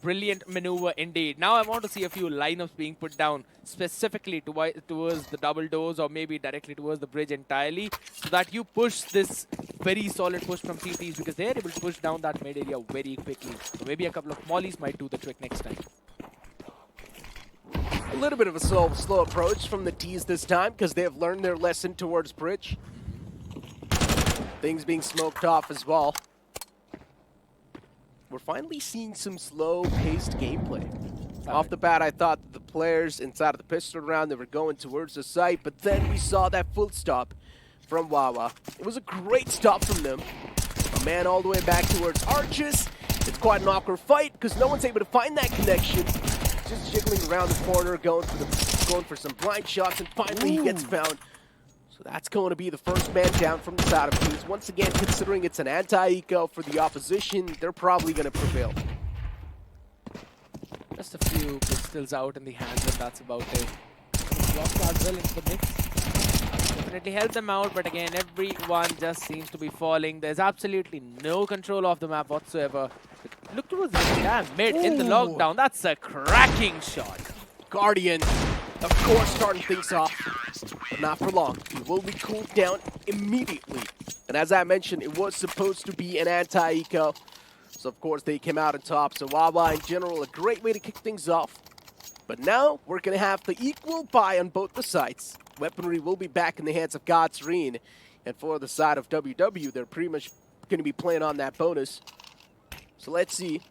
brilliant maneuver indeed. Now I want to see a few lineups being put down specifically towards the double doors or maybe directly towards the bridge entirely, so that you push this very solid push from CTs, because they're able to push down that mid area very quickly. So maybe a couple of mollies might do the trick next time. A little bit of a slow approach from the T's this time because they have learned their lesson towards bridge. Things being smoked off as well. We're finally seeing some slow-paced gameplay. Off the bat, I thought that the players inside of the pistol round, they were going towards the site, but then we saw that full stop from Wawa. It was a great stop from them. A man all the way back towards Arches. It's quite an awkward fight because no one's able to find that connection. Just jiggling around the corner, going for some blind shots, and finally he gets found. So that's going to be the first man down from the side of teams. Once again, considering it's an anti-eco for the opposition, they're probably going to prevail. Just a few pistols out in the hands, and that's about it. Lost as well into the mix. Definitely helped them out, but again, everyone just seems to be falling. There's absolutely no control of the map whatsoever. But look towards the damn mid in the lockdown. That's a cracking shot. GuardiaN, of course, starting things off, but not for long. He will be cooled down immediately. And as I mentioned, it was supposed to be an anti-eco. So, of course, they came out on top. So, Wawa, in general, a great way to kick things off. But now, we're going to have the equal buy on both the sides. Weaponry will be back in the hands of GuardiaN. And for the side of WW, they're pretty much going to be playing on that bonus. So, let's see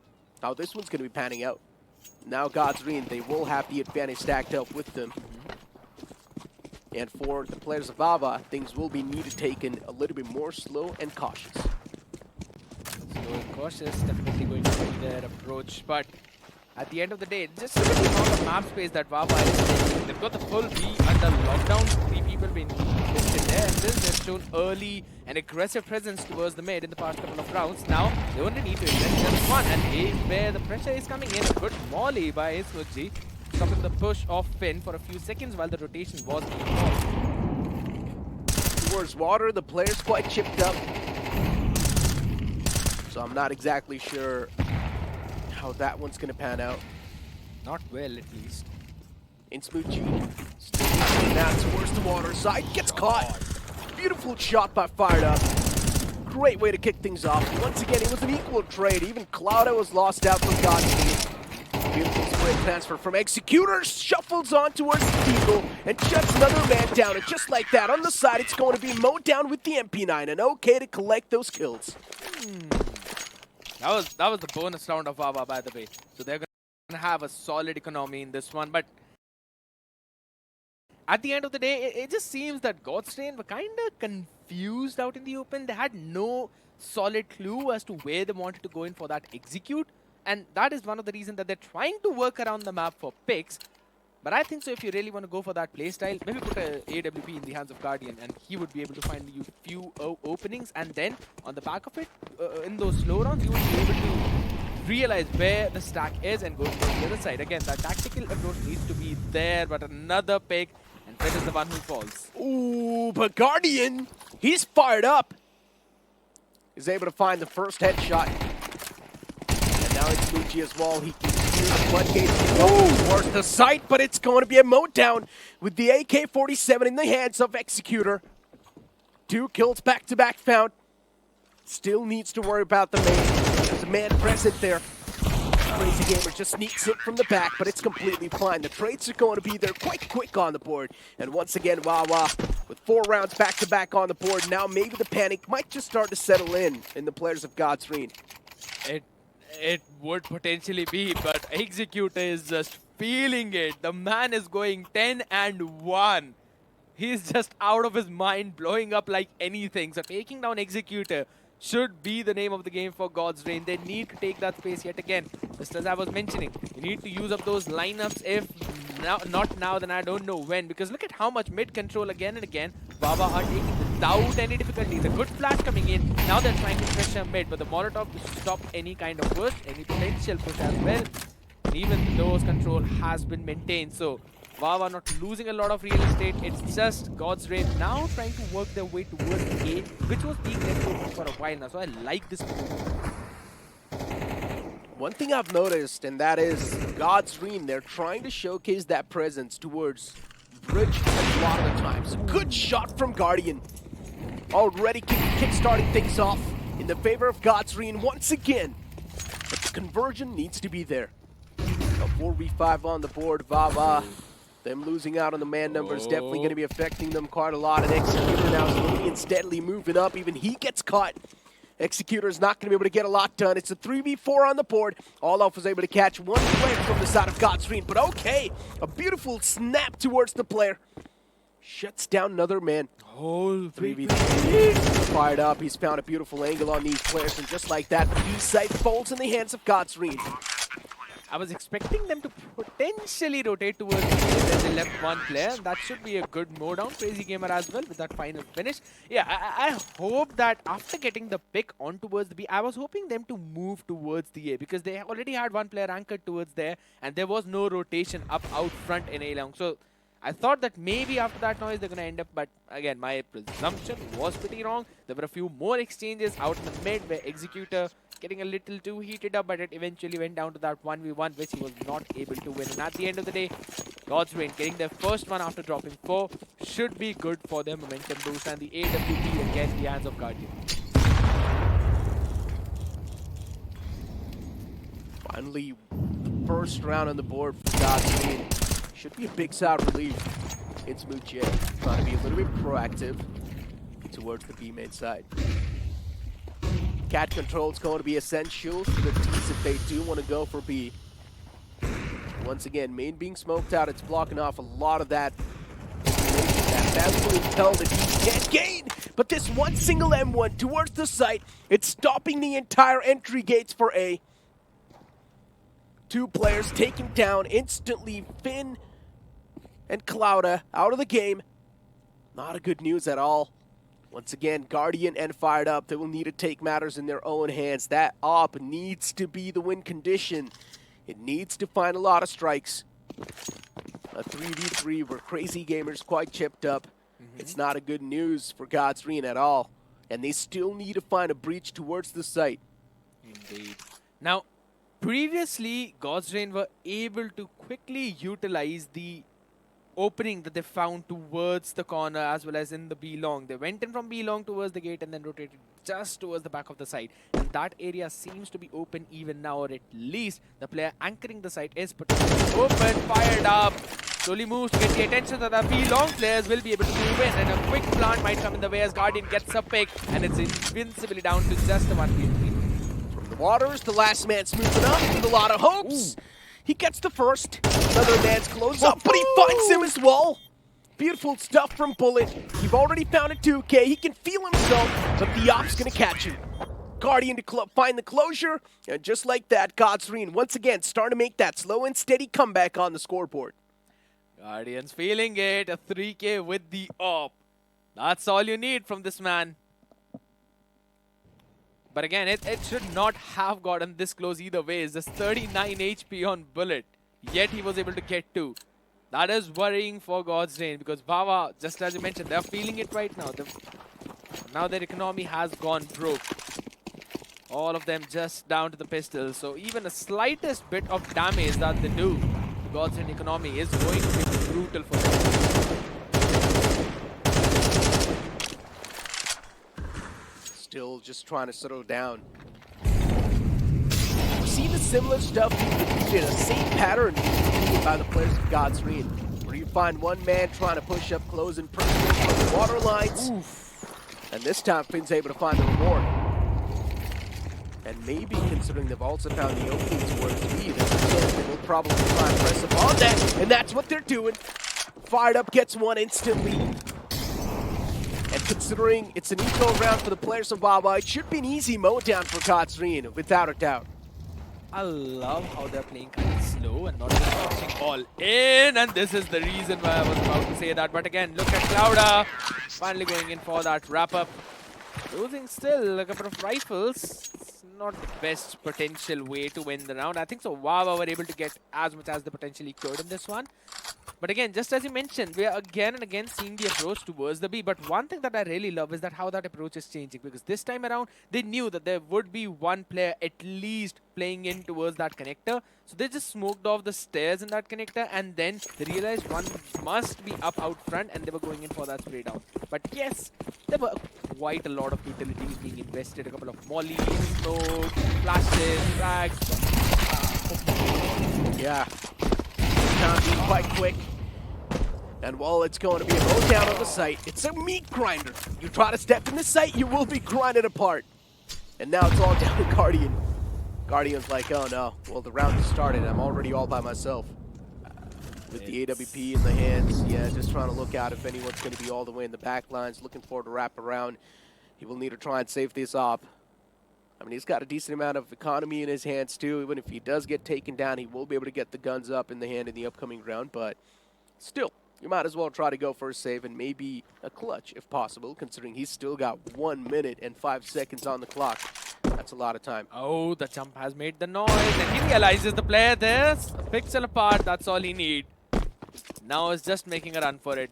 how this one's going to be panning out. Now, GuardiaN, they will have the advantage stacked up with them. And for the players of Wawa, things will be needed taken a little bit more slow and cautious. Slow and cautious, definitely going to be their approach. But at the end of the day, just look at the amount of map space that Wawa is taking. They've got the full B under lockdown, 3 people being listed there, and this they've shown early and aggressive presence towards the mid in the past couple of rounds. Now, they only need to invest just one, and where the pressure is coming in, a good molly by Ismukji, stopping the push of Finn for a few seconds while the rotation was being called. Towards water, the player's quite chipped up. So I'm not exactly sure how that one's going to pan out. Not well, at least. Insmukji still now towards the water side, gets caught. Beautiful shot by Fired Up. Great way to kick things off. Once again, it was an equal trade. Even Clouda was lost out from GuardiaN. Beautiful split transfer from Executor, shuffles on towards the Deagle, and shuts another man down. And just like that, on the side, it's going to be mowed down with the MP9, and okay to collect those kills. That was the bonus round of Wawa, by the way. So they're going to have a solid economy in this one. But at the end of the day, it just seems that GuardiaN were kind of confused out in the open. They had no solid clue as to where they wanted to go in for that execute. And that is one of the reasons that they're trying to work around the map for picks. But I think so if you really want to go for that playstyle, maybe put a AWP in the hands of GuardiaN, and he would be able to find you few openings, and then on the back of it, in those slow rounds, you would be able to realize where the stack is and go to the other side. Again, that tactical approach needs to be there, but another pick, and Fred is the one who falls. Ooh, but GuardiaN, he's fired up. He's able to find the first headshot. And now it's Lucci as well. He can hear the floodgates go towards the site, but it's going to be a mowed down with the AK-47 in the hands of Executor. 2 kills back-to-back found. Still needs to worry about the main. There's a man present there. Crazy Gamer just sneaks it from the back, but it's completely fine. The trades are going to be there quite quick on the board. And once again, Wawa with 4 rounds back-to-back on the board. Now maybe the panic might just start to settle in the players of GuardiaN. It would potentially be, but Executor is just feeling it. The man is going 10-1. He's just out of his mind, blowing up like anything. So taking down Executor should be the name of the game for GuardiaN. They need to take that space yet again. Just as I was mentioning, you need to use up those lineups. If not now, then I don't know when. Because look at how much mid control again and again Wawa are taking without any difficulty. The good flash coming in. Now they're trying to pressure mid, but the Molotov to stop any kind of push, any potential push as well. And even those control has been maintained. So Wawa not losing a lot of real estate. It's just GuardiaN now trying to work their way towards A, which was being left open for a while now. So I like this move. One thing I've noticed, and that is GuardiaN, they're trying to showcase that presence towards Bridge a lot of the times. Good shot from GuardiaN. Already kick-starting things off in the favor of GuardiaN once again. But the conversion needs to be there. A 4v5 on the board, Vava. Them losing out on the man numbers definitely going to be affecting them quite a lot. And Executor now slowly and steadily moving up. Even he gets caught. Executor's not going to be able to get a lot done. It's a 3v4 on the board. Olof was able to catch one player from the side of GuardiaN. But okay, a beautiful snap towards the player. Shuts down another man. Whole 3v3. Fired up. He's found a beautiful angle on these players. And just like that, the B-side falls in the hands of GuardiaN. I was expecting them to potentially rotate towards the A, then they left one player. That should be a good move down. Crazy Gamer as well with that final finish. Yeah, I hope that after getting the pick on towards the B, I was hoping them to move towards the A because they already had one player anchored towards there and there was no rotation up out front in A long. So I thought that maybe after that noise they're going to end up, but again, my presumption was pretty wrong. There were a few more exchanges out in the mid where Executor getting a little too heated up, but it eventually went down to that 1v1, which he was not able to win. And at the end of the day, GuardiaN getting their first one after dropping 4 should be good for their momentum boost. And the AWP again in the hands of GuardiaN. Finally, the first round on the board for GuardiaN. Should be a big side relief. It's Muche trying to be a little bit proactive towards the B main side. Cat control is going to be essential for the teams if they do want to go for B. Once again, main being smoked out, it's blocking off a lot of that absolute intel that he can't gain. But this one single M1 towards the site, it's stopping the entire entry gates for A. 2 players taken down instantly. Finn and Clouda out of the game. Not a good news at all. Once again, GuardiaN and Fired Up, they will need to take matters in their own hands. That op needs to be the win condition. It needs to find a lot of strikes. A 3v3 where Crazy Gamer's quite chipped up. It's not a good news for GuardiaN at all. And they still need to find a breach towards the site. Indeed. Now, previously, GuardiaN were able to quickly utilize the opening that they found towards the corner as well as in the B long. They went in from B long towards the gate and then rotated just towards the back of the site. And that area seems to be open even now, or at least the player anchoring the site is potentially open. Fired Up. Slowly moves to get the attention of the B long players will be able to move in, and a quick plant might come in the way as GuardiaN gets a pick, and it's invincibly down to just a 1v3. From the waters, the last man's moving up with a lot of hopes. Ooh. He gets the first. Another man's close up, but he finds him as well. Beautiful stuff from Bullet. You've already found a 2K. He can feel himself, but the op's going to catch him. GuardiaN to find the closure, and just like that, GuardiaN once again starting to make that slow and steady comeback on the scoreboard. GuardiaN's feeling it. A 3K with the op. That's all you need from this man. But again, it should not have gotten this close either way. It's just 39 HP on Bullet. Yet he was able to get 2. That is worrying for GuardiaN because Vava, just as you mentioned, they're feeling it right now. Now their economy has gone broke. All of them just down to the pistols. So even the slightest bit of damage that they do to GuardiaN economy is going to be brutal for them. Still just trying to settle down. You see the similar stuff repeated, a same pattern by the players of GuardiaN, where you find one man trying to push up close and personal from the water lines. Oof. And this time Finn's able to find the reward. And maybe considering they've also found the opening towards B, they will probably try and press upon that, and that's what they're doing. Fired Up gets one instantly. And considering it's an eco round for the players of Baba, it should be an easy mode down for GuardiaN, without a doubt. I love how they're playing kind of slow and not just pushing all in, and this is the reason why I was about to say that. But again, look at Clouda finally going in for that wrap-up. Losing still a couple of rifles. It's not the best potential way to win the round. I think so Wawa were able to get as much as they potentially could in this one. But again, just as you mentioned, we are again and again seeing the approach towards the B. But one thing that I really love is that how that approach is changing. Because this time around, they knew that there would be one player at least playing in towards that connector. So they just smoked off the stairs in that connector. And then they realized one must be up out front. And they were going in for that spray down. But yes, there were quite a lot of utilities being invested. A couple of mollies, smoke, flashes, frags. Yeah. Time being quite quick. And while it's going to be a low down on the site, it's a meat grinder. You try to step in the site, you will be grinded apart. And now it's all down to GuardiaN. GuardiaN's like, oh no, well the round has started, I'm already all by myself. With the AWP in the hands, yeah, just trying to look out if anyone's going to be all the way in the back lines, looking forward to wrap around. He will need to try and save this op. I mean, he's got a decent amount of economy in his hands too. Even if he does get taken down, he will be able to get the guns up in the hand in the upcoming round. But still, you might as well try to go for a save and maybe a clutch if possible, considering he's still got 1 minute and 5 seconds on the clock. That's a lot of time. Oh, the jump has made the noise, and he realizes the player there. A pixel apart, that's all he needs. Now is just making a run for it.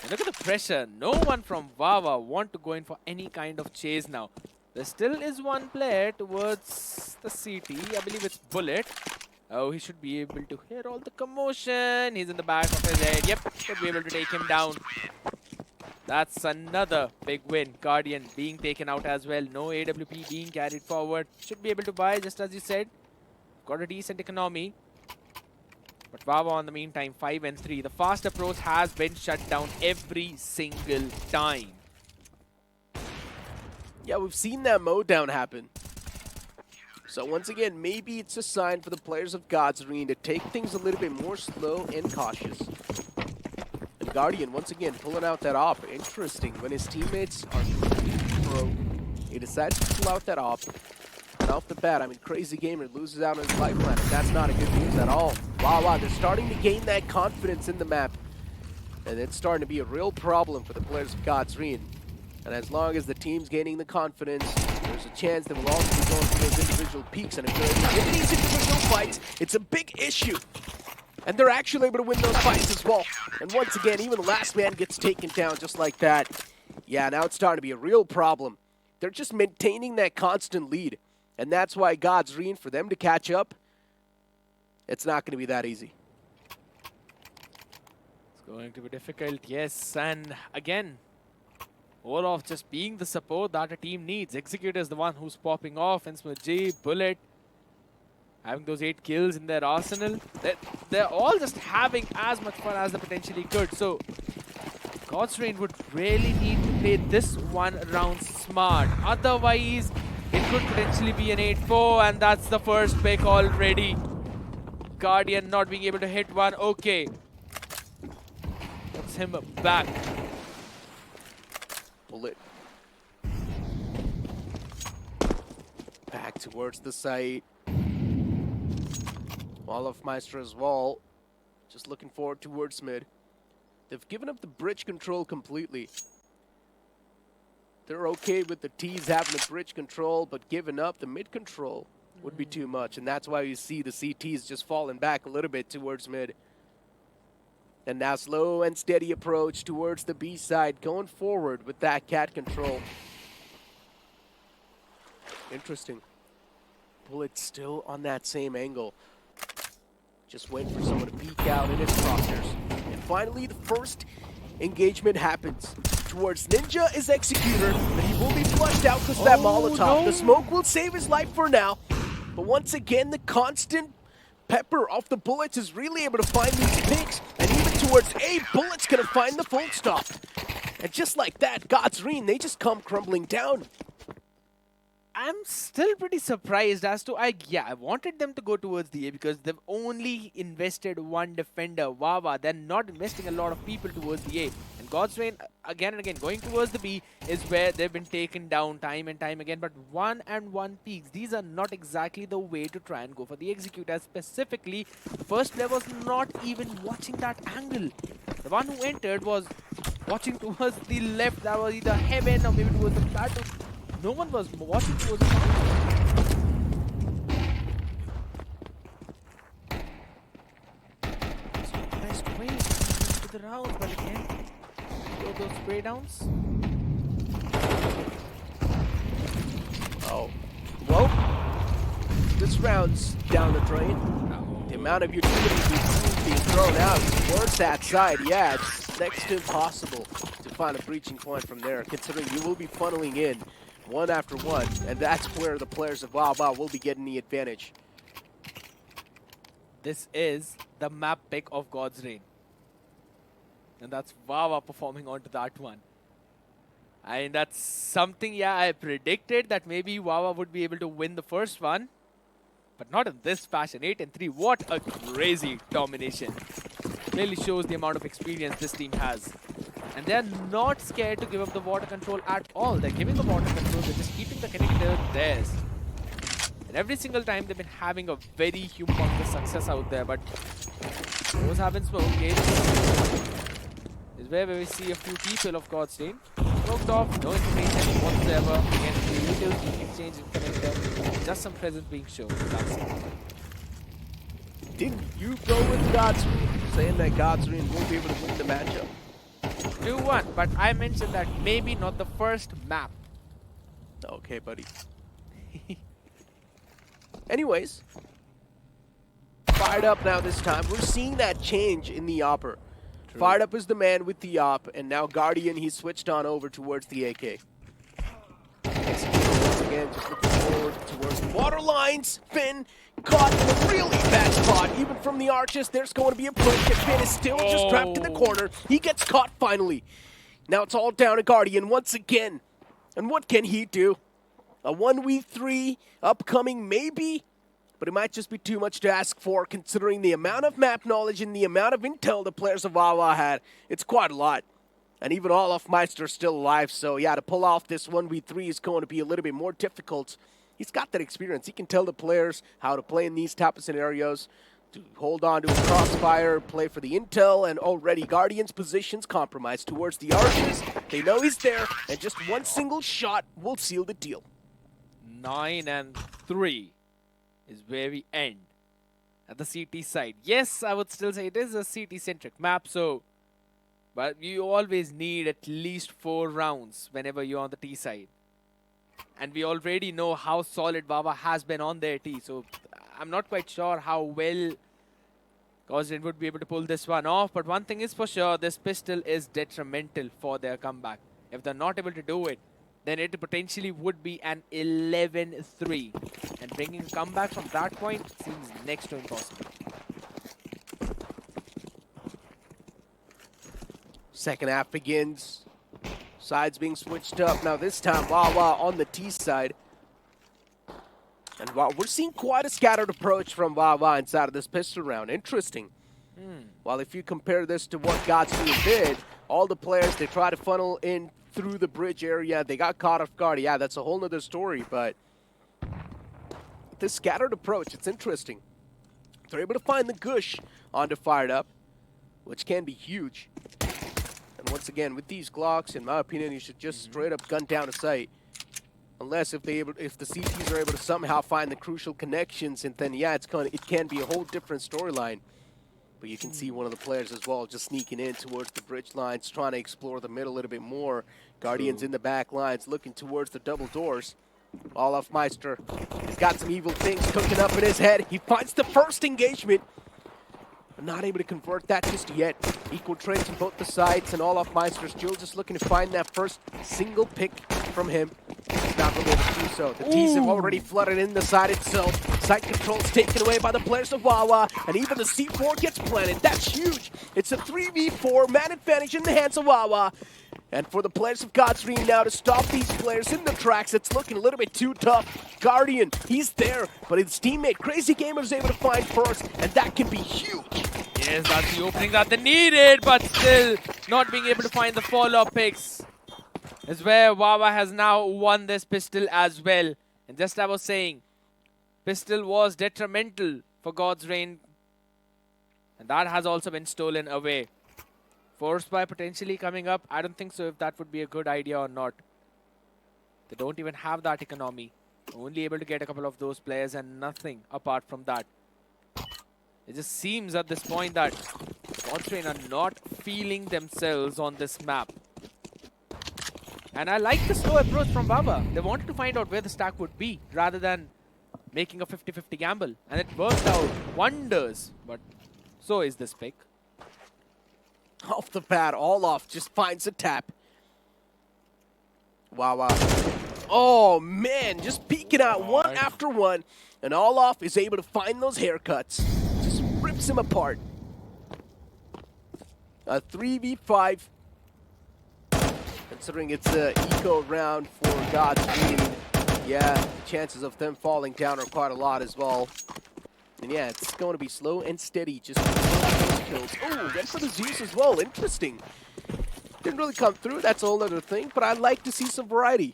And look at the pressure. No one from Wawa want to go in for any kind of chase now. There still is one player towards the CT. I believe it's Bullet. Oh, he should be able to hear all the commotion. He's in the back of his head. Yep, should be able to take him down. That's another big win. GuardiaN being taken out as well. No AWP being carried forward. Should be able to buy, just as you said. Got a decent economy. But Wawa, in the meantime, 5 and 3. The fast approach has been shut down every single time. Yeah, we've seen that mode down happen. So once again, maybe it's a sign for the players of GuardiaN to take things a little bit more slow and cautious. And GuardiaN, once again, pulling out that op. Interesting, when his teammates are pro, he decides to pull out that op. And off the bat, I mean, Crazy Gamer loses out on his lifeline, and that's not a good news at all. Wow, they're starting to gain that confidence in the map. And it's starting to be a real problem for the players of GuardiaN. And as long as the team's gaining the confidence, there's a chance that we'll also be going through those individual peaks. And if they're in these individual fights, it's a big issue. And they're actually able to win those fights as well. And once again, even the last man gets taken down just like that. Yeah, now it's starting to be a real problem. They're just maintaining that constant lead. And that's why GuardiaN, for them to catch up, it's not going to be that easy. It's going to be difficult, yes. And again, Olaf just being the support that a team needs. Executor is the one who's popping off. And J, Bullet, having those 8 kills in their arsenal. They're all just having as much fun as they potentially could. So, GuardiaN would really need to play this one round smart. Otherwise, it could potentially be an 8-4, and that's the first pick already. GuardiaN not being able to hit one. Okay. Puts him back. Bullet. Back towards the site. olofmeister as well. Just looking forward towards mid. They've given up the bridge control completely. They're okay with the T's having the bridge control, but giving up the mid control would be too much. And that's why you see the CTs just falling back a little bit towards mid. And now slow and steady approach towards the B side, going forward with that cat control. Interesting. Bullet still on that same angle. Just waiting for someone to peek out in his crosshairs. And finally, the first engagement happens. Towards Ninja is Executor, but he will be flushed out because of that Molotov. No. The smoke will save his life for now. But once again, the constant pepper off the bullets is really able to find these picks. And even towards A, Bullet's going to find the full stop. And just like that, GuardiaN, they just come crumbling down. I'm still pretty surprised as to, I wanted them to go towards the A because they've only invested one defender, Wawa. They're not investing a lot of people towards the A. And GuardiaN, again and again, going towards the B is where they've been taken down time and time again. But 1-and-1 peaks, these are not exactly the way to try and go for the Executor. Specifically, the first player was not even watching that angle. The one who entered was watching towards the left. That was either heaven or maybe towards the plateau. No one was watching towards the Nice way to the rounds, but again, those spray downs. Oh, well, this round's down the drain. The amount of utilities being thrown out towards that side, yeah, it's next to impossible to find a breaching point from there, considering you will be funneling in one after one, and that's where the players of Wawa will be getting the advantage. This is the map pick of God's Reign. And that's Wawa performing onto that one. And that's something, yeah, I predicted that maybe Wawa would be able to win the first one. But not in this fashion. 8-3. What a crazy domination. Really shows the amount of experience this team has. And they're not scared to give up the water control at all. They're giving the water control. They're just keeping the connector theirs. And every single time they've been having a very humongous success out there. But those haven't smoked. This is where we see a few people of God's Reign. Smoked off, no information whatsoever. Again, the little exchange in connector. Just some presence being shown. That's it. Didn't you go with God's Reign, saying that God's Reign won't be able to win the matchup? 2-1, but I mentioned that maybe not the first map. Okay, buddy. Anyways, fired up now this time. We're seeing that change in the Opper. True. Fired up is the man with the op, and now GuardiaN, he's switched on over towards the AK. Once again, just looking forward towards the water lines. Finn caught in a really bad spot. Even from the arches, there's going to be a push, and Finn is still just trapped in the corner. He gets caught finally. Now it's all down to GuardiaN once again. And what can he do? A 1v3 upcoming maybe? But it might just be too much to ask for, considering the amount of map knowledge and the amount of intel the players of Wawa had. It's quite a lot. And even olofmeister's still alive, so yeah, to pull off this 1v3 is going to be a little bit more difficult. He's got that experience. He can tell the players how to play in these type of scenarios, to hold on to his crossfire, play for the intel, and already GuardiaN's position's compromised towards the arches. They know he's there, and just one single shot will seal the deal. 9-3 is where we end at the CT side. Yes, I would still say it is a CT-centric map, so but you always need at least 4 rounds whenever you're on the T side. And we already know how solid Wawa has been on their T, so I'm not quite sure how well GuardiaN would be able to pull this one off. But one thing is for sure, this pistol is detrimental for their comeback. If they're not able to do it, then it potentially would be an 11-3. And bringing a comeback from that point seems next to impossible. Second half begins. Sides being switched up. Now this time Wawa on the T side. And wow, we're seeing quite a scattered approach from Wawa inside of this pistol round. Interesting. While if you compare this to what God's Reign did, all the players, they try to funnel in through the bridge area. They got caught off guard. Yeah, that's a whole nother story, but this scattered approach, it's interesting. They're able to find the gush onto Fired Up, which can be huge. And once again, with these Glocks, in my opinion, you should just straight up gun down a sight. Unless if the CTs are able to somehow find the crucial connections, and then yeah, it can be a whole different storyline. But you can see one of the players as well just sneaking in towards the bridge lines, trying to explore the middle a little bit more. GuardiaN's in the back lines, looking towards the double doors. olofmeister, he's got some evil things cooking up in his head. He finds the first engagement, but not able to convert that just yet. Equal trades on both the sides, and olofmeister still just looking to find that first single pick from him. He's not going to be able to do so. The T's have already flooded in the side itself. Site control's taken away by the players of Wawa, and even the C4 gets planted. That's huge. It's a 3v4 man advantage in the hands of Wawa. And for the players of God's Reign now to stop these players in the tracks, it's looking a little bit too tough. GuardiaN, he's there, but his teammate Crazy Gamer is able to find first, and that can be huge. Yes, that's the opening that they needed, but still not being able to find the follow-up picks. Is where Wawa has now won this pistol as well. And just as I was saying, pistol was detrimental for God's Reign. And that has also been stolen away. Force by potentially coming up. I don't think so if that would be a good idea or not. They don't even have that economy. Only able to get a couple of those players and nothing apart from that. It just seems at this point that GuardiaN are not feeling themselves on this map. And I like the slow approach from Wawa. They wanted to find out where the stack would be rather than making a 50-50 gamble. And it worked out wonders. But so is this pick. Off the bat, Olof just finds a tap. Wow. Oh, man, just peeking out one after one. And Olof is able to find those haircuts. Just rips him apart. A 3v5. Considering it's an eco round for GuardiaN, yeah, the chances of them falling down are quite a lot as well. And yeah, it's going to be slow and steady, just those kills. Oh, went for the Zeus as well. Interesting. Didn't really come through. That's a whole other thing, but I'd like to see some variety.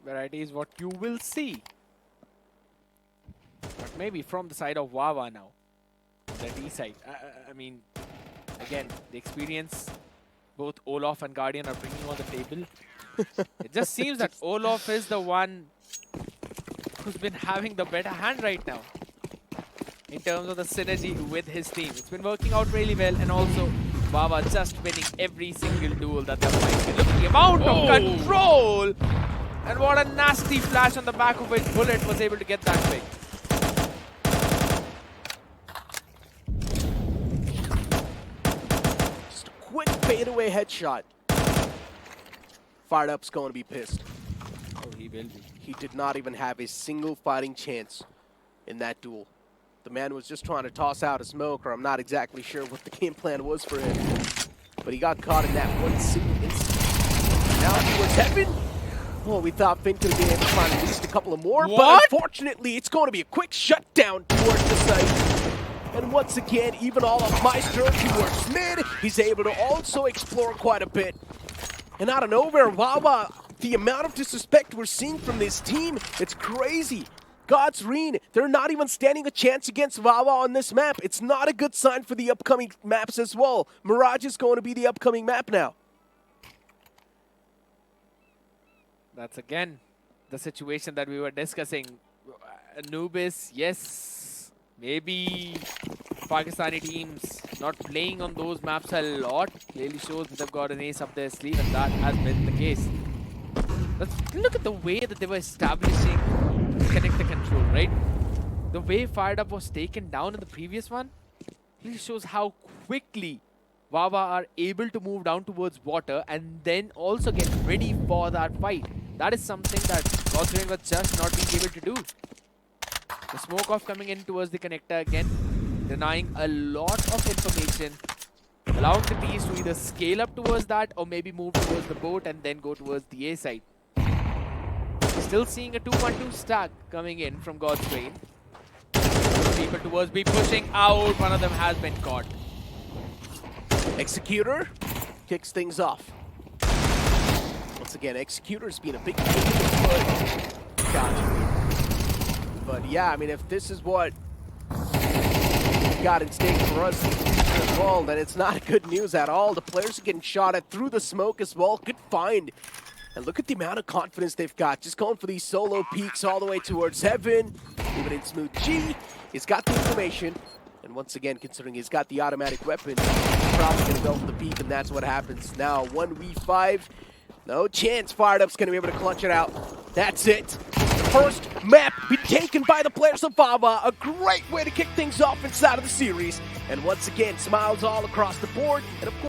Variety is what you will see. But maybe from the side of Wawa now. The D side. I mean, again, the experience both Olof and GuardiaN are bringing on the table. It just seems that Olof is the one who's been having the better hand right now in terms of the synergy with his team. It's been working out really well, and also Wawa just winning every single duel that they're fighting. Look at the amount of control! And what a nasty flash on the back of which Bullet was able to get that pick. Just a quick fadeaway headshot. Fired Up's going to be pissed. Oh, he will be. He did not even have a single fighting chance in that duel. The man was just trying to toss out a smoke, or I'm not exactly sure what the game plan was for him. But he got caught in that one single instant. Now towards heaven. Oh, we thought Finn could have been able to find at least a couple of more, but unfortunately, it's going to be a quick shutdown towards the site. And once again, even olofmeister towards mid, he's able to also explore quite a bit. And out of nowhere, Wawa, the amount of disrespect we're seeing from this team, it's crazy. GuardiaN, they're not even standing a chance against Wawa on this map. It's not a good sign for the upcoming maps as well. Mirage is going to be the upcoming map now. That's again the situation that we were discussing. Anubis, yes, maybe Pakistani teams not playing on those maps a lot clearly shows that they've got an ace up their sleeve, and that has been the case. Let's look at the way that they were establishing connector control, right? The way Fired Up was taken down in the previous one really shows how quickly Wawa are able to move down towards water and then also get ready for that fight. That is something that GuardiaN was just not being able to do. The smoke off coming in towards the connector again, denying a lot of information, allowing the Ts to either scale up towards that or maybe move towards the boat and then go towards the A side. Still seeing a 2-1-2 stack coming in from GuardiaN. People towards B pushing out. One of them has been caught. Executor kicks things off. Once again, Executor's been a big But yeah, I mean, if this is what we've got in stake for us as well, then it's not good news at all. The players are getting shot at through the smoke as well. Good find. And look at the amount of confidence they've got. Just going for these solo peaks all the way towards heaven. Moving in smooth G. He's got the information. And once again, considering he's got the automatic weapon, he's probably going to go for the peak, and that's what happens. Now, 1v5. No chance Fired Up's going to be able to clutch it out. That's it. First map be taken by the players of Wawa. A great way to kick things off inside of the series. And once again, smiles all across the board. And of course,